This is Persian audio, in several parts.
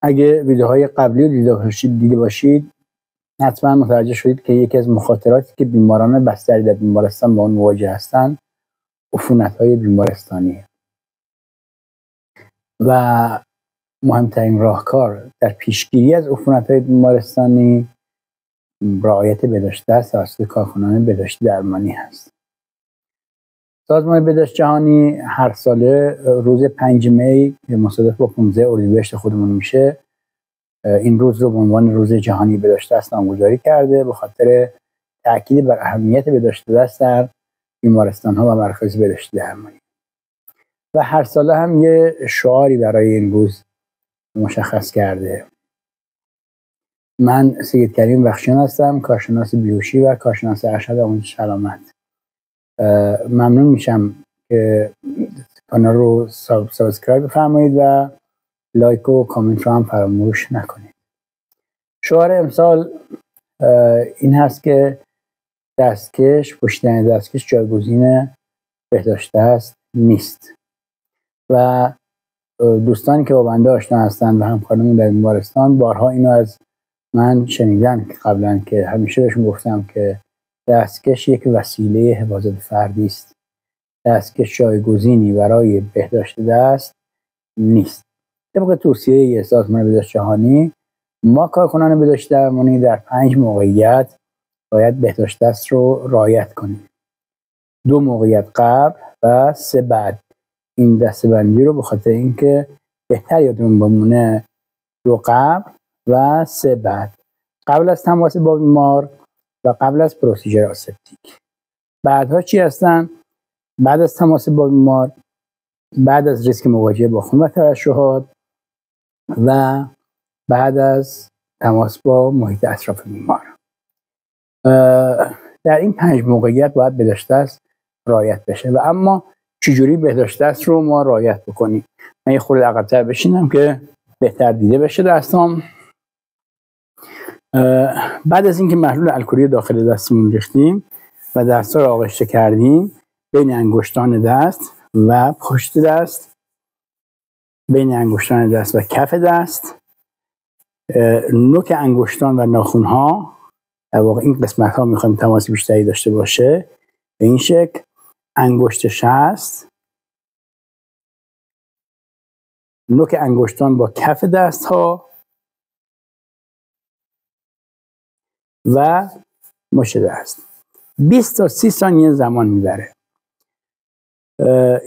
اگه ویدیوهای قبلی رو دیده باشید حتما متوجه شدید که یکی از مخاطراتی که بیماران بستری در بیمارستان با اون مواجه هستند عفونت‌های بیمارستانی و مهمترین راهکار در پیشگیری از عفونت‌های بیمارستانی رعایت بهداشت توسط کارکنان بهداشتی درمانی هست. سازمان بهداشت جهانی هر ساله روز 5 می که مصادف با 15 اردیبهشت خودمون میشه این روز رو به عنوان روز جهانی بهداشت دست نامگذاری کرده به خاطر تاکید بر اهمیت بهداشت دست در بیمارستان‌ها و مراکز بهداشتی درمانی. و هر ساله هم یه شعاری برای این روز مشخص کرده. من سید کریم بخشیان هستم، کارشناس بیهوشی و کارشناس ارشد آموزش سلامت. ممنون میشم که کانال رو سابسکرایب بفرمایید و لایک و کامنت رو هم فراموش نکنید. شعار امسال این هست که پوشیدن دستکش جایگزین بهداشت دست نیست و دوستانی که با بنده آشنا هستند و همکارانمون در بیمارستان بارها اینو از من شنیدن قبلا که همیشه بهشون گفتم که دستکش یک وسیله حفاظت فردی است. دستکش جایگزینی برای بهداشت دست نیست. طبق توصیه سازمان بهداشت جهانی ما کارکنان بهداشت درمانی در 5 موقعیت باید بهداشت دست رو رعایت کنیم. 2 موقعیت قبل و 3 بعد. این دسته‌بندی رو به خاطر اینکه بهتر یادمون بمونه 2 قبل و 3 بعد. قبل از تماس با بیمار و قبل از پروسیجر آسپتیک. بعدها چی هستن؟ بعد از تماس با بیمار، بعد از ریسک مواجهه با خون و ترشحات و بعد از تماس با محیط اطراف بیمار. در این 5 موقعیت باید بهداشت دست رعایت بشه و اما چجوری بهداشت دست رو ما رعایت بکنیم؟ من یه خورده عقب‌تر بشینم که بهتر دیده بشه دستام. بعد از اینکه محلول الکلی داخل دستمون ریختیم و دستا رو آغشته کردیم بین انگشتان دست و پشت دست، بین انگشتان دست و کف دست، نوک انگشتان و ناخن‌ها، در واقع این قسمت ها میخوایم تماس بیشتری داشته باشه، به این شکل انگشت شست، نوک انگشتان با کف دست ها و مشت دست. 20 تا 30 ثانیه زمان میبره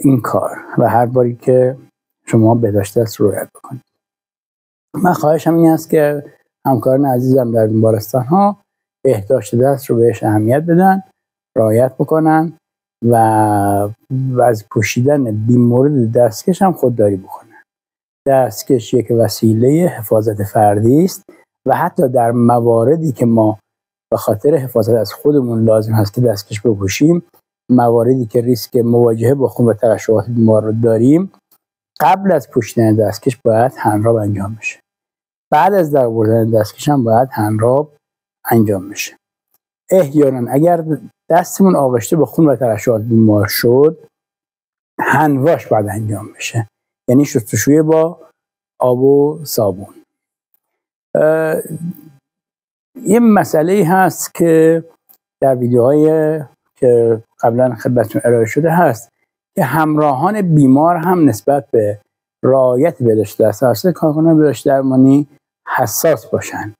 این کار و هر باری که شما بهداشت دست رو رعایت بکنید. من خواهشم این است که همکاران عزیزم در بیمارستان ها بهداشت دست رو بهش اهمیت بدن، رعایت بکنن و از پوشیدن بیمورد دستکش هم خودداری بکنن. دستکش یک وسیله حفاظت فردی است و حتی در مواردی که ما به خاطر حفاظت از خودمون لازم هست که دستکش بپوشیم، مواردی که ریسک مواجهه با خون و ترشحات بیمار رو داریم، قبل از پوشیدن دستکش باید هندراب انجام بشه. بعد از درآوردن دستکش هم باید هندراب انجام بشه. احیانا اگر دستمون آغشته با خون و ترشحات بیمار شد، هندواش باید انجام بشه، یعنی شستشوی با آب و صابون. یه مسئله هست که در ویدیوهای که قبلا خدمتتون ارائه شده هست که همراهان بیمار هم نسبت به رعایت بهداشت دست توسط کارکنان بهداشت درمانی حساس باشن.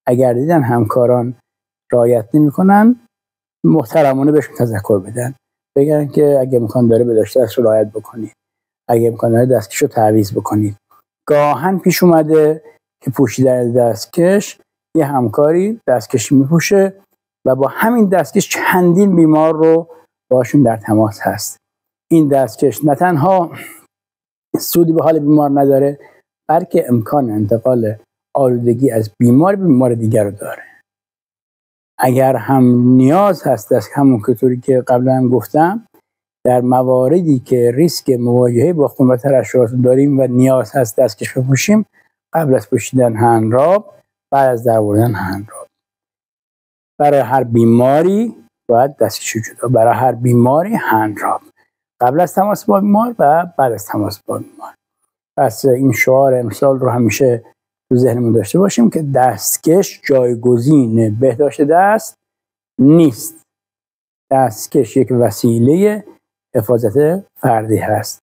اگر دیدن همکاران رعایت نمی‌کنن، محترمانه بهشون تذکر بدن، بگن که اگه امکان داره بهداشت دست رو رعایت بکنید، اگه امکان داره دستکش رو تعویض بکنید. گاهن پیش اومده که پوشیدن دستکش یه همکاری دستکش میپوشه و با همین دستکش چندین بیمار رو باشون در تماس هست. این دستکش نه تنها سودی به حال بیمار نداره، بلکه امکان انتقال آلودگی از بیمار به بیمار دیگر رو داره. اگر هم نیاز هست از همون طوری که قبلا هم گفتم، در مواردی که ریسک مواجهه با خون و ترشحات داریم و نیاز هست دستکش بپوشیم، قبل از پوشیدن هندراب، بعد از درآوردن هندراب. برای هر بیماری باید دستکش جدا، برای هر بیماری هندراب، قبل از تماس با بیمار و بعد از تماس با بیمار. پس این شعار امسال رو همیشه تو ذهنمون داشته باشیم که دستکش جایگزین بهداشت دست نیست. دستکش یک وسیله حفاظت فردی هست.